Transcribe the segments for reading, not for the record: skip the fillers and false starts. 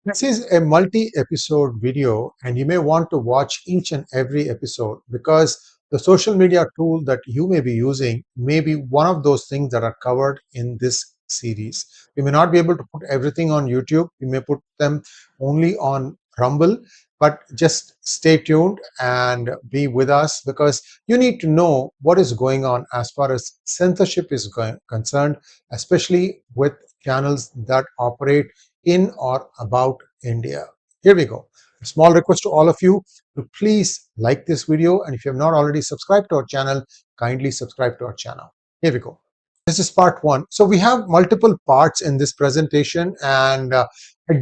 This is a multi-episode video, and you may want to watch each and every episode because the social media tool that you may be using may be one of those things that are covered in this series. We may not be able to put everything on YouTube. We may put them only on Rumble, but just stay tuned and be with us because you need to know what is going on as far as censorship is concerned, especially with channels that operate in or about India. Here we go. A small request to all of you to please like this video, and if you have not already subscribed to our channel, kindly subscribe to our channel. Here we go. This is part one. So we have multiple parts in this presentation, and I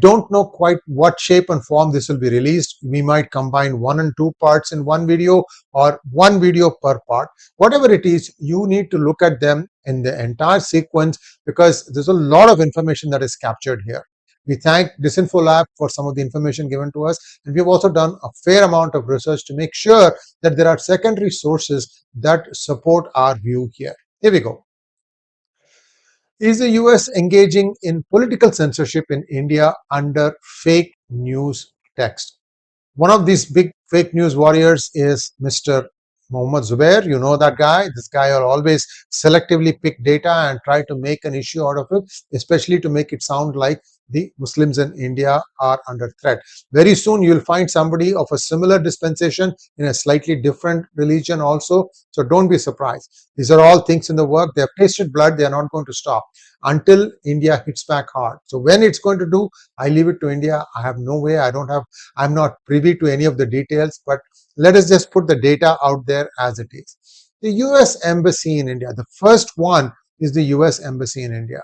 don't know quite what shape and form this will be released. We might combine 1 and 2 parts in one video or one video per part. Whatever it is, you need to look at them in the entire sequence because there's a lot of information that is captured here. We thank Disinfo Lab for some of the information given to us, and we've also done a fair amount of research to make sure that there are secondary sources that support our view here. Here we go. Is the US engaging in political censorship in India under fake news text? One of these big fake news warriors is Mr. Mohammed Zubair. You know that guy. This guy will always selectively pick data and try to make an issue out of it, especially to make it sound like the Muslims in India are under threat. Very soon you'll find somebody of a similar dispensation in a slightly different religion also. So don't be surprised. These are all things in the work. They have tasted blood. They are not going to stop until India hits back hard. So when it's going to do, I leave it to India. I have no way. I'm not privy to any of the details, but let us just put the data out there as it is. The US Embassy in India, the first one is the US Embassy in India.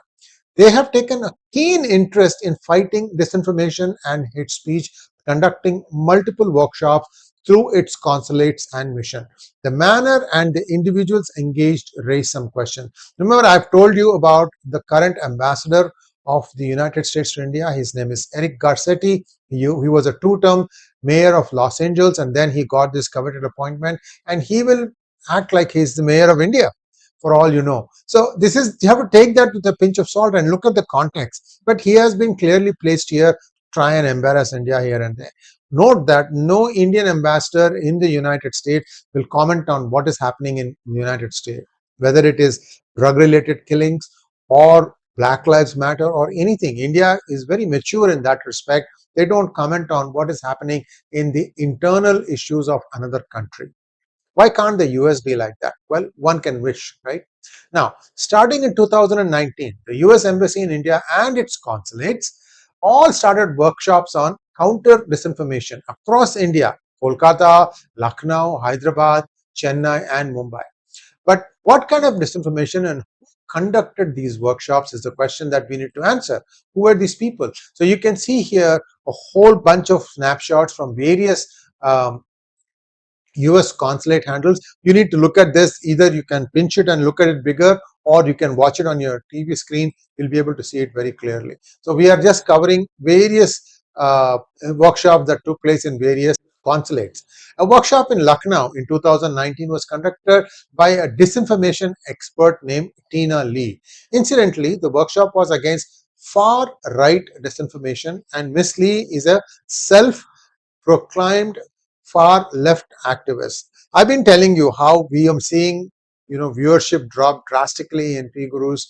They have taken a keen interest in fighting disinformation and hate speech, conducting multiple workshops through its consulates and mission. The manner and the individuals engaged raise some questions. Remember, I've told you about the current ambassador of the United States to India. His name is Eric Garcetti. He was a 2-term mayor of Los Angeles, and then he got this coveted appointment, and he will act like he's the mayor of India, for all you know. So this is, you have to take that with a pinch of salt and look at the context. But he has been clearly placed here to try and embarrass India here and there. Note that no Indian ambassador in the United States will comment on what is happening in the United States, whether it is drug-related killings or Black Lives Matter or anything. India is very mature in that respect. They don't comment on what is happening in the internal issues of another country. Why can't the US be like that? Well, one can wish, right? Now, starting in 2019, the US Embassy in India and its consulates all started workshops on counter disinformation across India: Kolkata, Lucknow, Hyderabad, Chennai, and Mumbai. But what kind of disinformation and who conducted these workshops is the question that we need to answer. Who are these people? So you can see here a whole bunch of snapshots from various US consulate handles. You need to look at this. Either you can pinch it and look at it bigger, or you can watch it on your TV screen. You'll be able to see it very clearly. So we are just covering various workshops that took place in various consulates. A workshop in Lucknow in 2019 was conducted by a disinformation expert named Tina Lee. Incidentally, the workshop was against far-right disinformation, and Miss Lee is a self-proclaimed far left activist. I've been telling you how we are seeing, viewership drop drastically in PGurus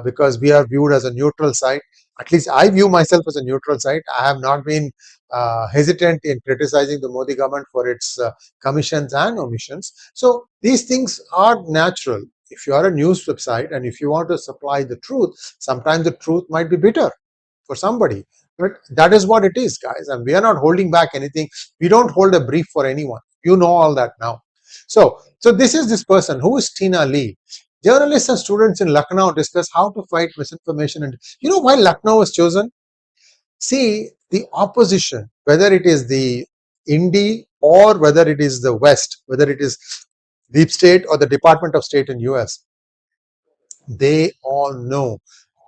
because we are viewed as a neutral site. At least I view myself as a neutral site. I have not been hesitant in criticizing the Modi government for its commissions and omissions. So these things are natural. If you are a news website and if you want to supply the truth, sometimes the truth might be bitter for somebody. But that is what it is, guys. And we are not holding back anything. We don't hold a brief for anyone. You know all that now. So this is this person. Who is Tina Lee? Journalists and students in Lucknow discuss how to fight misinformation. And you know why Lucknow was chosen? See, the opposition, whether it is the Indy or whether it is the West, whether it is Deep State or the Department of State in US, they all know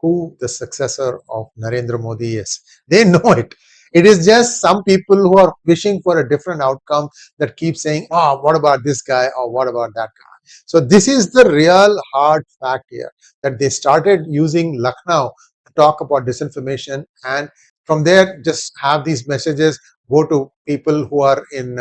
who the successor of Narendra Modi is. They know it. It is just some people who are wishing for a different outcome that keep saying, oh, what about this guy or what about that guy? So this is the real hard fact here, that they started using Lucknow to talk about disinformation and From there, just have these messages, go to people who are in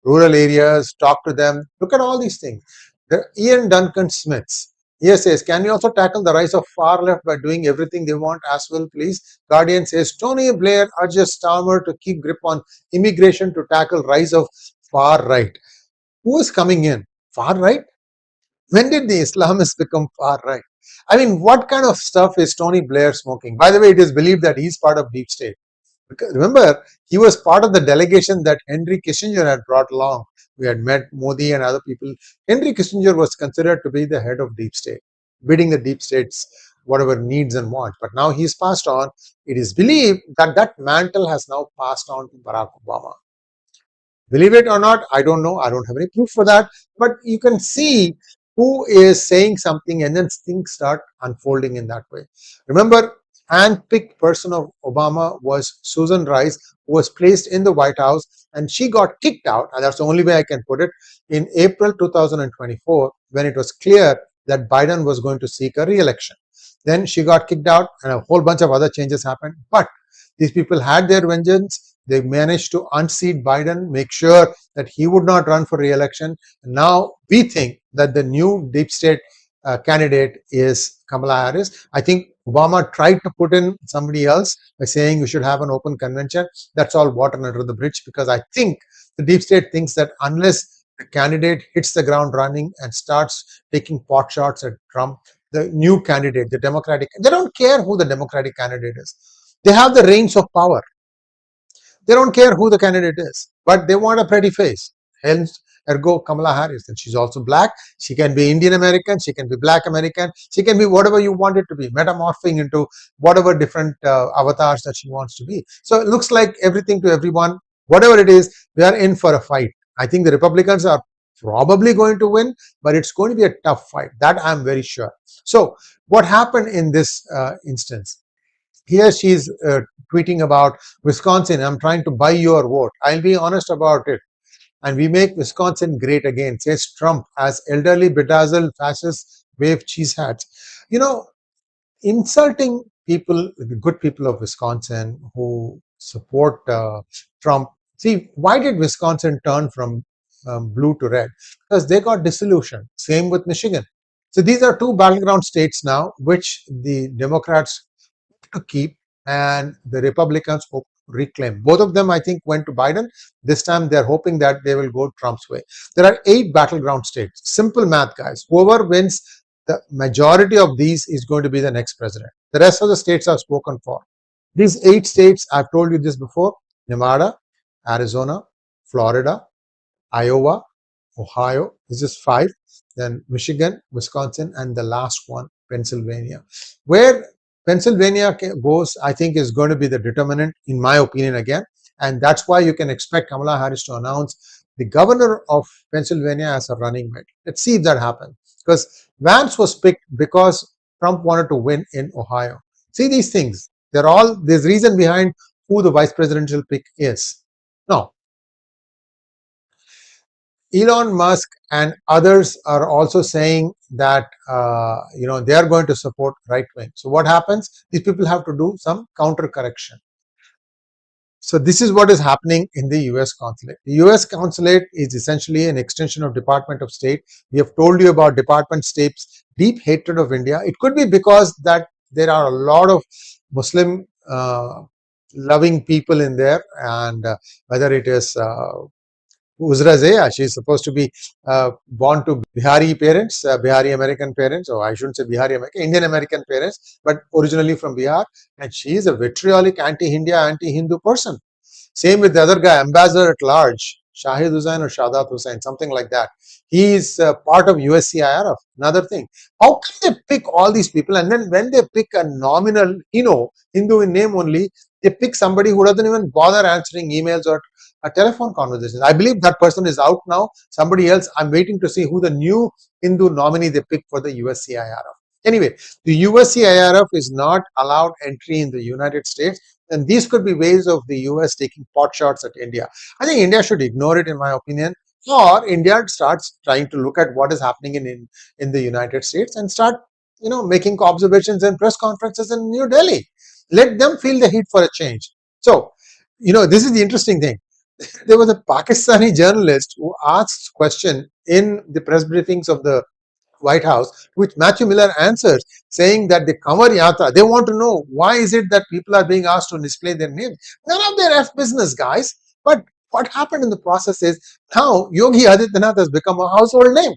rural areas, talk to them, look at all these things. The Ian Duncan Smiths, he says, can you also tackle the rise of far left by doing everything they want as well, please? Guardian says, Tony Blair urges Starmer to keep grip on immigration to tackle rise of far right. Who is coming in? Far right? When did the Islamists become far right? I mean, what kind of stuff is Tony Blair smoking? By the way, it is believed that he's part of deep state. Because remember, he was part of the delegation that Henry Kissinger had brought along. We had met Modi and other people. Henry Kissinger was considered to be the head of deep state, bidding the deep states whatever needs and wants. But now he's passed on. It is believed that that mantle has now passed on to Barack Obama. Believe it or not, I don't know. I don't have any proof for that. But you can see who is saying something and then things start unfolding in that way. Remember, handpicked person of Obama was Susan Rice, who was placed in the White House, and she got kicked out, and that's the only way I can put it, in April 2024, when it was clear that Biden was going to seek a re-election. Then she got kicked out and a whole bunch of other changes happened. But these people had their vengeance. They managed to unseat Biden, make sure that he would not run for re-election. And now we think that the new deep state candidate is Kamala Harris. I think Obama tried to put in somebody else by saying we should have an open convention. That's all water under the bridge, because I think the deep state thinks that unless the candidate hits the ground running and starts taking pot shots at Trump, the new candidate, the Democratic, they don't care who the Democratic candidate is. They have the reins of power. They don't care who the candidate is, but they want a pretty face. Hence, ergo Kamala Harris. And she's also black. She can be Indian American. She can be black American. She can be whatever you want it to be, metamorphing into whatever different avatars that she wants to be. So it looks like everything to everyone. Whatever it is, we are in for a fight. I think the Republicans are probably going to win, but it's going to be a tough fight. That I'm very sure. So what happened in this instance? Here she's tweeting about Wisconsin. I'm trying to buy your vote. I'll be honest about it. And we make Wisconsin great again, says Trump, as elderly bedazzled fascists wave cheese hats. You know, insulting people, the good people of Wisconsin who support Trump. See, why did Wisconsin turn from blue to red? Because they got disillusioned. Same with Michigan. So these are two battleground states now, which the Democrats to keep and the Republicans hope to reclaim. Both of them, I think, went to Biden. This time they're hoping that they will go Trump's way. There are 8 battleground states. Simple math, guys. Whoever wins the majority of these is going to be the next president. The rest of the states are spoken for. These 8 states, I've told you this before: Nevada, Arizona, Florida, Iowa, Ohio. This is 5. Then Michigan, Wisconsin, and the last one, Pennsylvania. Where Pennsylvania goes, I think, is going to be the determinant, in my opinion, again. And that's why you can expect Kamala Harris to announce the governor of Pennsylvania as a running mate. Let's see if that happens. Because Vance was picked because Trump wanted to win in Ohio. See these things. There's reason behind who the vice presidential pick is. Now, Elon Musk and others are also saying that they are going to support right wing. So what happens? These people have to do some counter correction. So this is what is happening in the US consulate. The US consulate is essentially an extension of Department of State. We have told you about Department of State's deep hatred of India. It could be because that there are a lot of Muslim loving people in there, and whether it is 𝗒𝙗𝘗𝘅, she is supposed to be born to Bihari parents, Bihari American parents, or I shouldn't say Bihari American, Indian American parents, but originally from Bihar. And she is a vitriolic anti-India, anti-Hindu person. Same with the other guy, ambassador at large, Shahid Hussain or Shadat Hussain, something like that. He is part of 𝗒𝙗𝘗 IRF. Another thing, how can they pick all these people, and then when they pick a nominal, Hindu in name only, they pick somebody who doesn't even bother answering emails or a telephone conversation. I believe that person is out now. Somebody else, I'm waiting to see who the new Hindu nominee they pick for the 𝗒𝙗𝘗 IRF. Anyway, the 𝗒𝙗𝘗 IRF is not allowed entry in the United States, and these could be ways of the US taking pot shots at India. I think India should ignore it, in my opinion, or India starts trying to look at what is happening in the United States and start making observations and press conferences in New Delhi. Let them feel the heat for a change. So, this is the interesting thing. There was a Pakistani journalist who asked question in the press briefings of the White House, which Matthew Miller answers, saying that the Kanwar Yatra, they want to know why is it that people are being asked to display their names. None of their business, guys. But what happened in the process is now Yogi Adityanath has become a household name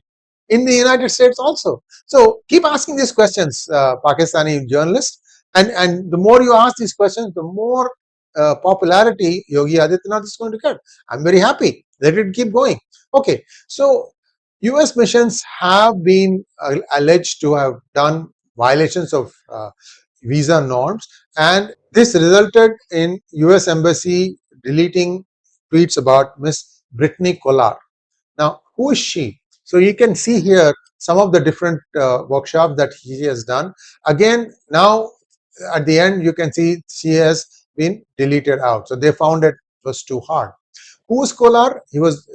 in the United States also. So keep asking these questions, Pakistani journalists, and the more you ask these questions, the more popularity Yogi Adityanath is going to get. I'm very happy. Let it keep going. Okay, so US missions have been alleged to have done violations of visa norms, and this resulted in US Embassy deleting tweets about Miss Brittany Collar. Now, who is she? So you can see here some of the different workshops that she has done. Again, now at the end, you can see she has been deleted out. So they found it was too hard. Who's Kolar?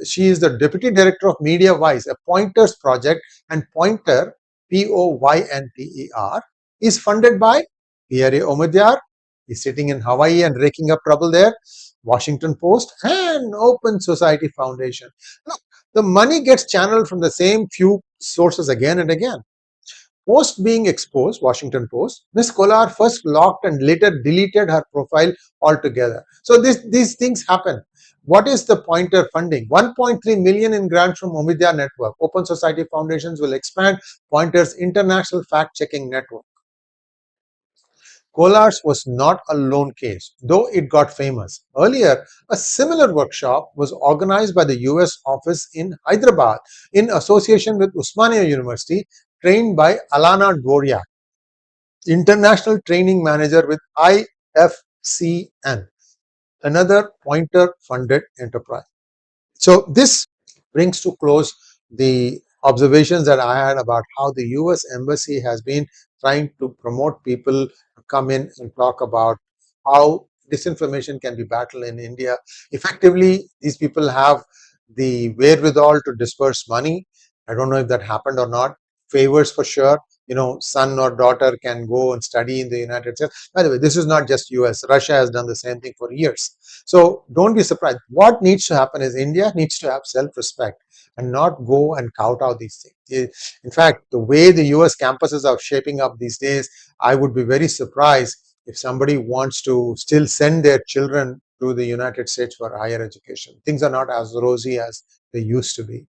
She is the Deputy Director of Media Wise, a Pointers project, and Pointer, Poynter, is funded by 𝗣𝗍𝗄𝘗 Omidyar. He's sitting in Hawaii and raking up trouble there. Washington Post and Open Society Foundation. Look, the money gets channeled from the same few sources again and again. Post being exposed, Washington Post, Ms. Kolar first locked and later deleted her profile altogether. So these things happen. What is the Pointer funding? 1.3 million in grants from Omidyar Network. Open Society Foundations will expand Pointer's international fact-checking network. Kolar's was not a lone case, though it got famous. Earlier, a similar workshop was organized by the US office in Hyderabad in association with Osmania University, trained by Alana Dvorak, International Training Manager with IFCN, another Pointer-funded enterprise. So this brings to close the observations that I had about how the US Embassy has been trying to promote people to come in and talk about how disinformation can be battled in India. Effectively, these people have the wherewithal to disperse money. I don't know if that happened or not. Favors for sure. Son or daughter can go and study in the United States. By the way, this is not just US. Russia has done the same thing for years. So don't be surprised. What needs to happen is India needs to have self-respect and not go and kowtow these things. In fact, the way the US campuses are shaping up these days, I would be very surprised if somebody wants to still send their children to the United States for higher education. Things are not as rosy as they used to be.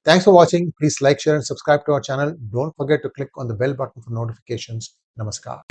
Thanks for watching. Please like, share, and subscribe to our channel. Don't forget to click on the bell button for notifications. Namaskar.